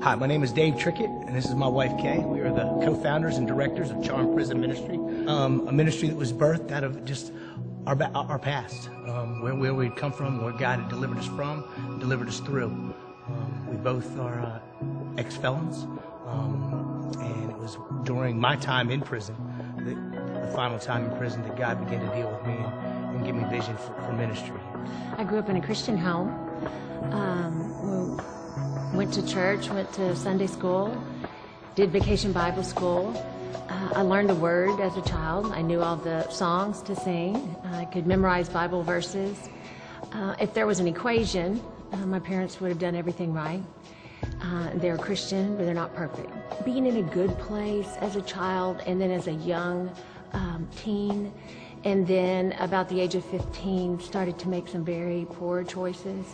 Hi, my name is Dave Trickett, and this is my wife, Kay. We are the co-founders and directors of Charm Prison Ministry, a ministry that was birthed out of just our past, where we'd come from, where God had delivered us from, delivered us through. We both are ex-felons, and it was during my time in prison, the final time in prison, that God began to deal with me and give me vision for ministry. I grew up in a Christian home. Went to church, went to Sunday school, did vacation Bible school. I learned the word as a child. I knew all the songs to sing. I could memorize Bible verses. If there was an equation, my parents would have done everything right. They're Christian, but they're not perfect. Being in a good place as a child and then as a young teen, and then about the age of 15, started to make some very poor choices.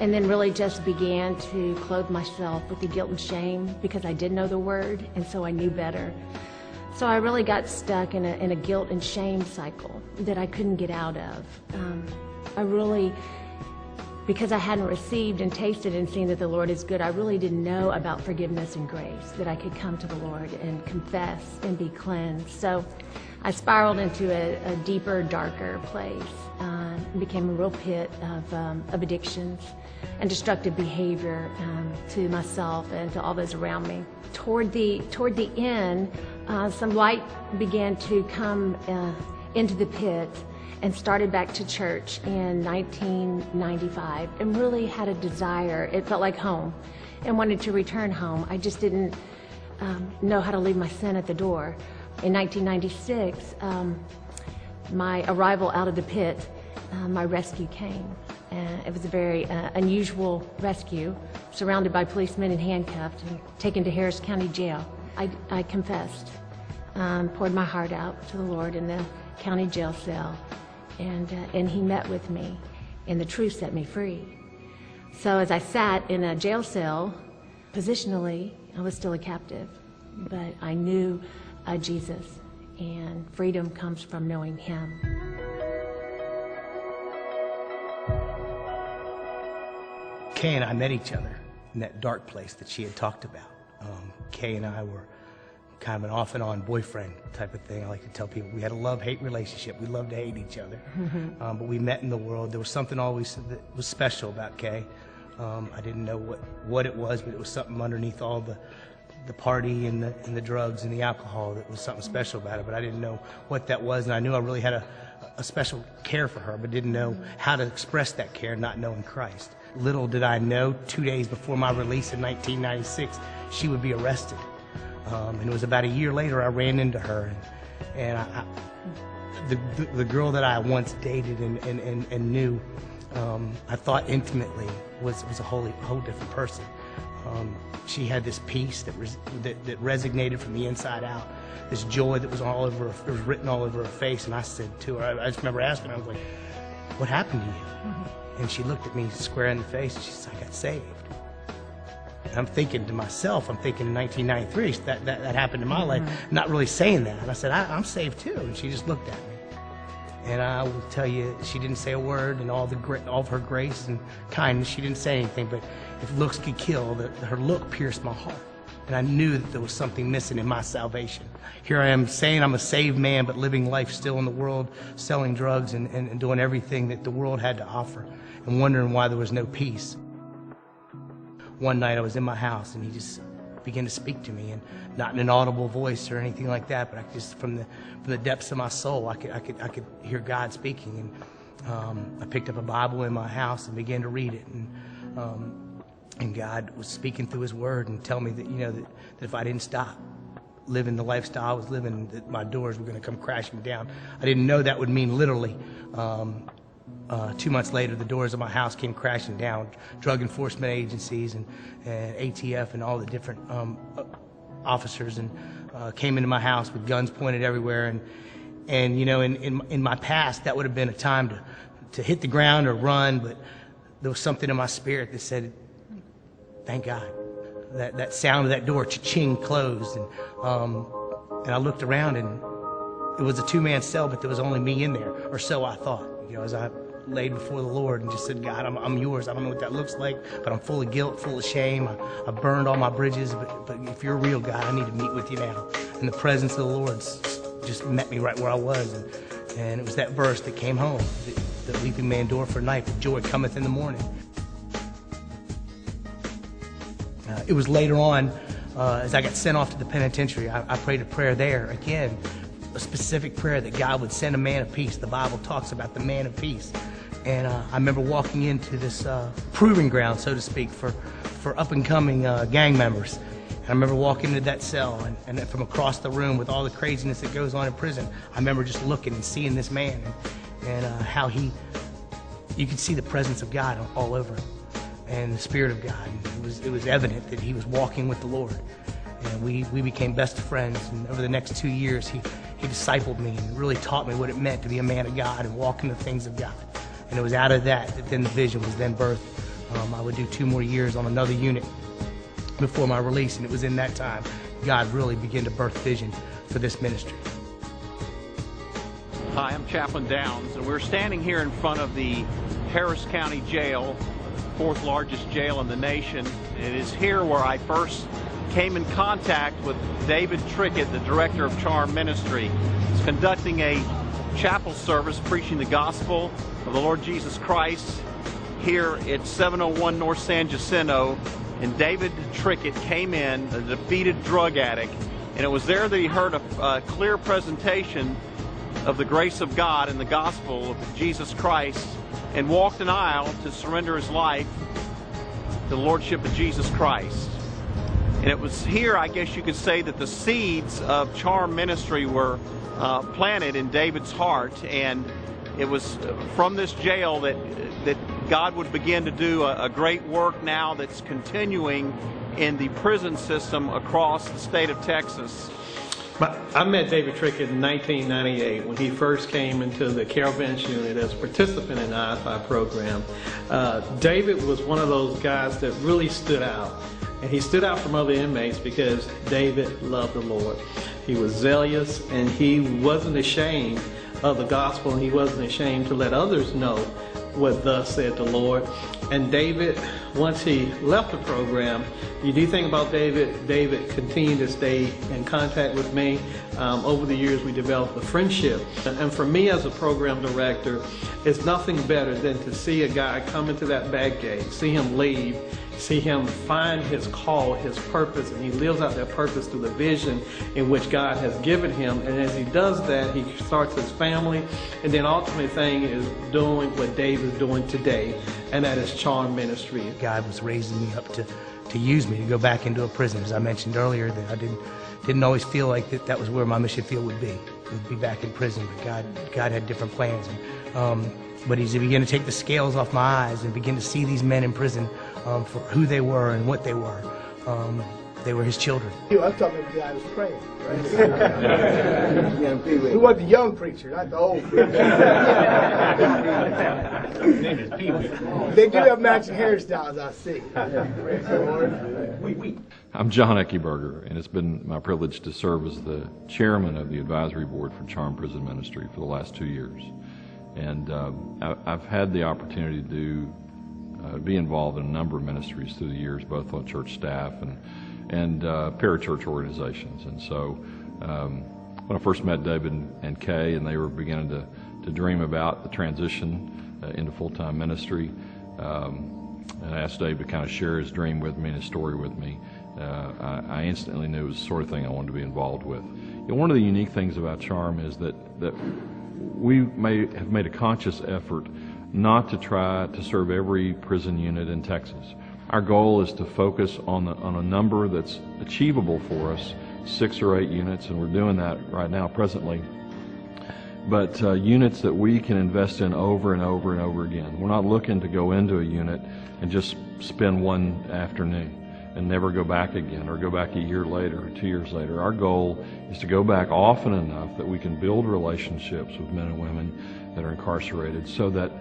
And then really just began to clothe myself with the guilt and shame because I did know the word, and so I knew better. So I really got stuck in a guilt and shame cycle that I couldn't get out of. Because I hadn't received and tasted and seen that the Lord is good, I really didn't know about forgiveness and grace, that I could come to the Lord and confess and be cleansed. So I spiraled into a deeper, darker place, became a real pit of addictions and destructive behavior to myself and to all those around me. Toward the end, some light began to come into the pit, and started back to church in 1995 and really had a desire. It felt like home and wanted to return home. I just didn't know how to leave my sin at the door. In 1996, my arrival out of the pit, my rescue came. It was a very unusual rescue, surrounded by policemen and handcuffed and taken to Harris County Jail. I confessed, poured my heart out to the Lord in the county jail cell. And he met with me, and the truth set me free. So as I sat in a jail cell, positionally, I was still a captive, but I knew Jesus, and freedom comes from knowing him. Kay and I met each other in that dark place that she had talked about. Kay and I were kind of an off and on boyfriend type of thing. I like to tell people we had a love-hate relationship. We loved to hate each other. But we met in the world. There was something always that was special about Kay. I didn't know what it was, but it was something underneath all the party and the drugs and the alcohol that was something special about it. But I didn't know what that was, and I knew I really had a special care for her, but didn't know how to express that care, not knowing Christ. Little did I know, 2 days before my release in 1996, she would be arrested. And it was about a year later I ran into her, and the girl that I once dated and knew, I thought intimately was a whole different person. She had this peace that resonated from the inside out, this joy that was written all over her face. And I said to her, I just remember asking her, I was like, "What happened to you?" And she looked at me square in the face, and she said, "I got saved." And I'm thinking to myself, in 1993, that happened in my life, not really saying that. And I said, I'm saved too. And she just looked at me. And I will tell you, she didn't say a word, and all of her grace and kindness, she didn't say anything. But if looks could kill, her look pierced my heart. And I knew that there was something missing in my salvation. Here I am saying I'm a saved man, but living life still in the world, selling drugs and doing everything that the world had to offer, and wondering why there was no peace. One night I was in my house, and he just began to speak to me, and not in an audible voice or anything like that, but from the depths of my soul, I could hear God speaking. And I picked up a Bible in my house and began to read it, and God was speaking through His Word and telling me that that if I didn't stop living the lifestyle I was living, that my doors were going to come crashing down. I didn't know that would mean literally. 2 months later, the doors of my house came crashing down. Drug enforcement agencies and ATF and all the different officers and came into my house with guns pointed everywhere. And in my past, that would have been a time to hit the ground or run, but there was something in my spirit that said, "Thank God." That sound of that door, cha-ching, closed, and I looked around, and it was a two-man cell, but there was only me in there, or so I thought. As I laid before the Lord and just said, God, I'm yours. I don't know what that looks like, but I'm full of guilt, full of shame. I burned all my bridges, but if you're real, God, I need to meet with you now. And the presence of the Lord just met me right where I was. And it was that verse that came home, that weeping may endure for a night, but joy cometh in the morning. It was later on, as I got sent off to the penitentiary, I prayed a prayer there, again, a specific prayer that God would send a man of peace. The Bible talks about the man of peace. And I remember walking into this proving ground, so to speak, for up-and-coming gang members. And I remember walking into that cell, and from across the room with all the craziness that goes on in prison, I remember just looking and seeing this man and how you could see the presence of God all over him and the Spirit of God. And it was evident that he was walking with the Lord. And we became best friends, and over the next 2 years, he discipled me and really taught me what it meant to be a man of God and walk in the things of God. And it was out of that then the vision was then birthed. I would do 2 more years on another unit before my release, and it was in that time God really began to birth vision for this ministry. Hi, I'm Chaplain Downs, and we're standing here in front of the Harris County Jail, fourth largest jail in the nation. It is here where I first came in contact with David Trickett, the director of Charm Ministry. He's conducting a chapel service preaching the gospel of the Lord Jesus Christ here at 701 North San Jacinto. And David Trickett came in, a defeated drug addict, and it was there that he heard a clear presentation of the grace of God and the gospel of Jesus Christ, and walked an aisle to surrender his life to the Lordship of Jesus Christ. And it was here, I guess you could say, that the seeds of Charm Ministry were planted in David's heart, and it was from this jail that God would begin to do a great work now that's continuing in the prison system across the state of Texas. I met David Trickett in 1998 when he first came into the Carol Bench unit as a participant in the I-5 program. David was one of those guys that really stood out. And he stood out from other inmates because David loved the Lord. He was zealous, and he wasn't ashamed of the gospel, and he wasn't ashamed to let others know what thus said the Lord. And David, once he left the program, you do think about David, David continued to stay in contact with me. Over the years, we developed a friendship. And for me as a program director, it's nothing better than to see a guy come into that back gate, see him leave, see him find his call, his purpose, and he lives out that purpose through the vision in which God has given him. And as he does that, he starts his family, and then ultimate thing is doing what Dave is doing today, and that is Charm Ministry. God was raising me up to use me to go back into a prison. As I mentioned earlier, that I didn't always feel like that was where my mission field would be back in prison. But God had different plans. But as he began to take the scales off my eyes and begin to see these men in prison for who they were and what they were his children. I'm talking about the guy who was praying. Right? He was the young preacher, not the old preacher. His name is Pee-wee. They do have matching hairstyles, I see. Praise the Lord. I'm John Eckeberger, and it's been my privilege to serve as the chairman of the advisory board for Charm Prison Ministry for the last 2 years. And I've had the opportunity to be involved in a number of ministries through the years, both on church staff and parachurch organizations. And so when I first met David and Kay, and they were beginning to dream about the transition into full-time ministry, and I asked Dave to kind of share his dream with me and his story with me, I instantly knew it was the sort of thing I wanted to be involved with. You know, one of the unique things about Charm is that we may have made a conscious effort not to try to serve every prison unit in Texas. Our goal is to focus on a number that's achievable for us, 6 or 8 units, and we're doing that right now presently. But units that we can invest in over and over and over again. We're not looking to go into a unit and just spend one afternoon and never go back again, or go back a year later or 2 years later. Our goal is to go back often enough that we can build relationships with men and women that are incarcerated, so that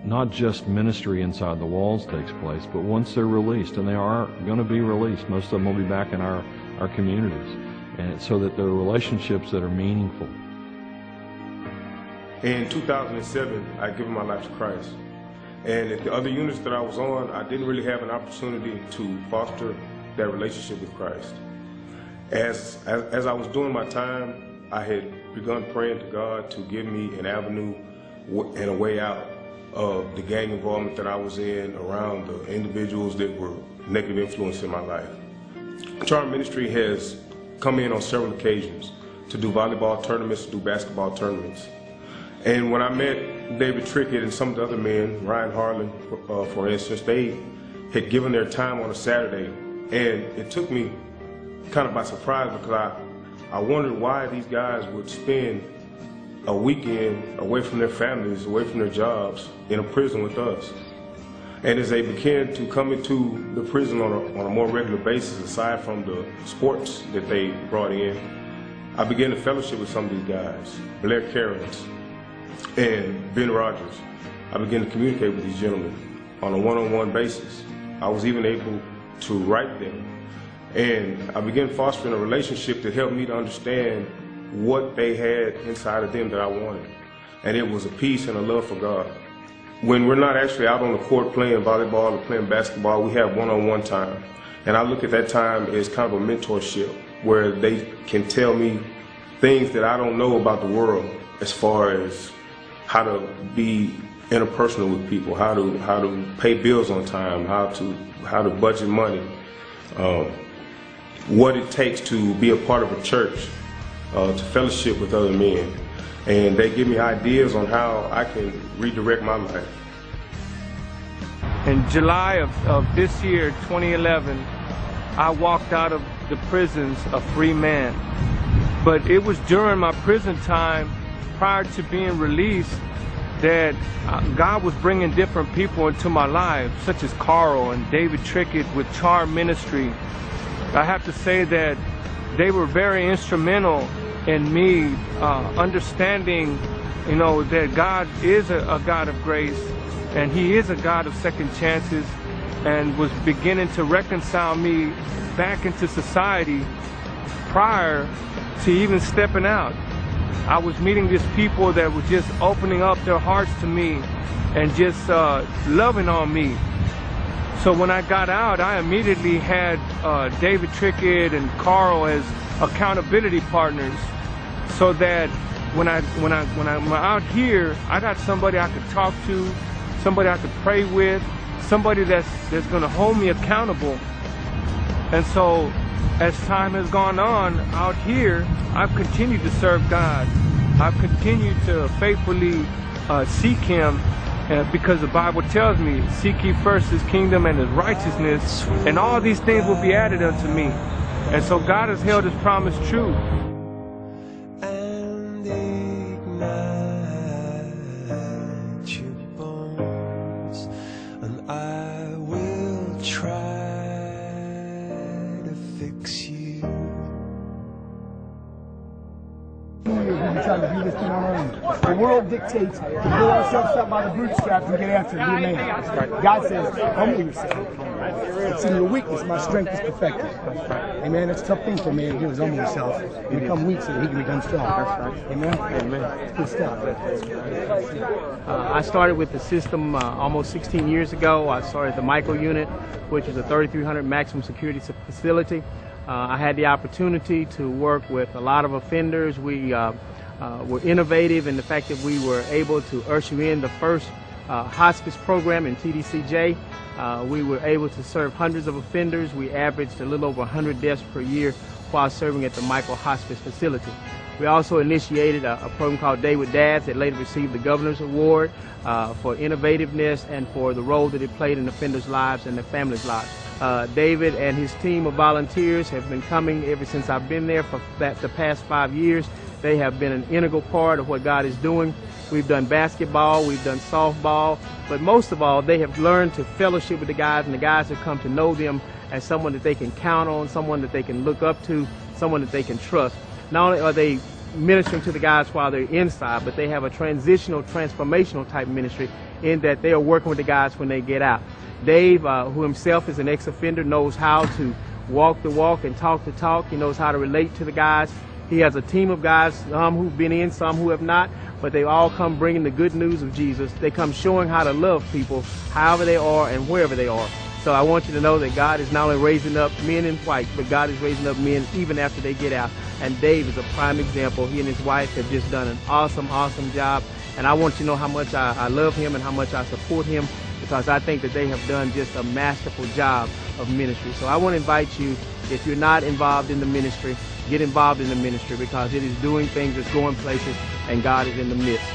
not just ministry inside the walls takes place, but once they're released, and they are going to be released, most of them will be back in our communities, and so that there are relationships that are meaningful. In 2007, I given my life to Christ. And at the other units that I was on, I didn't really have an opportunity to foster that relationship with Christ. As I was doing my time, I had begun praying to God to give me an avenue and a way out of the gang involvement that I was in around the individuals that were negative influence in my life. Charm Ministry has come in on several occasions to do volleyball tournaments, to do basketball tournaments. And when I met David Trickett and some of the other men, Ryan Harlan, for instance, they had given their time on a Saturday. And it took me kind of by surprise because I wondered why these guys would spend a weekend away from their families, away from their jobs, in a prison with us. And as they began to come into the prison on a more regular basis, aside from the sports that they brought in, I began to fellowship with some of these guys, Blair Cairns and Ben Rogers. I began to communicate with these gentlemen on a one-on-one basis. I was even able to write them. And I began fostering a relationship that helped me to understand what they had inside of them that I wanted. And it was a peace and a love for God. When we're not actually out on the court playing volleyball or playing basketball, we have one-on-one time. And I look at that time as kind of a mentorship where they can tell me things that I don't know about the world as far as how to be interpersonal with people, how to pay bills on time, how to budget money, what it takes to be a part of a church, to fellowship with other men. And they give me ideas on how I can redirect my life. In July of this year, 2011, I walked out of the prisons a free man. But it was during my prison time, prior to being released, that God was bringing different people into my life, such as Carl and David Trickett with Charm Ministry. I have to say that they were very instrumental in me understanding, that God is a God of grace, and He is a God of second chances, and was beginning to reconcile me back into society prior to even stepping out. I was meeting these people that were just opening up their hearts to me and just loving on me. So when I got out, I immediately had David Trickett and Carl as accountability partners, so that when I'm out here, I got somebody I could talk to, somebody I could pray with, somebody that's going to hold me accountable. And so as time has gone on out here, I've continued to serve God. I've continued to faithfully seek Him, because the Bible tells me, seek ye first His kingdom and His righteousness, and all these things will be added unto me. And so God has held His promise true. And ignite your bones, and I will try to fix you. We try to do this thing on our own. The world dictates to pull ourselves up by the bootstraps and get after it, be a man. God says, humble yourself. It's in your weakness my strength is perfected. Amen. That's a tough thing for a man to do, is humble himself and become weak so that he can become strong. Amen. Amen. Good stuff. I started with the system almost 16 years ago. I started the Michael unit, which is a 3,300 maximum security facility. I had the opportunity to work with a lot of offenders. We were innovative in the fact that we were able to usher in the first hospice program in TDCJ. We were able to serve hundreds of offenders. We averaged a little over 100 deaths per year while serving at the Michael Hospice facility. We also initiated a program called Day with Dads that later received the Governor's Award for innovativeness and for the role that it played in offenders' lives and their families' lives. David and his team of volunteers have been coming ever since I've been there for the past 5 years. They have been an integral part of what God is doing. We've done basketball, we've done softball, but most of all, they have learned to fellowship with the guys, and the guys have come to know them as someone that they can count on, someone that they can look up to, someone that they can trust. Not only are they ministering to the guys while they're inside, but they have a transitional, transformational type ministry in that they are working with the guys when they get out. Dave, who himself is an ex-offender, knows how to walk the walk and talk the talk. He knows how to relate to the guys. He has a team of guys, some who've been in, some who have not, but they all come bringing the good news of Jesus. They come showing how to love people, however they are and wherever they are. So I want you to know that God is not only raising up men in white, but God is raising up men even after they get out. And Dave is a prime example. He and his wife have just done an awesome, awesome job. And I want you to know how much I love him and how much I support him, because I think that they have done just a masterful job of ministry. So I want to invite you, if you're not involved in the ministry, get involved in the ministry, because it is doing things, it's going places, and God is in the midst.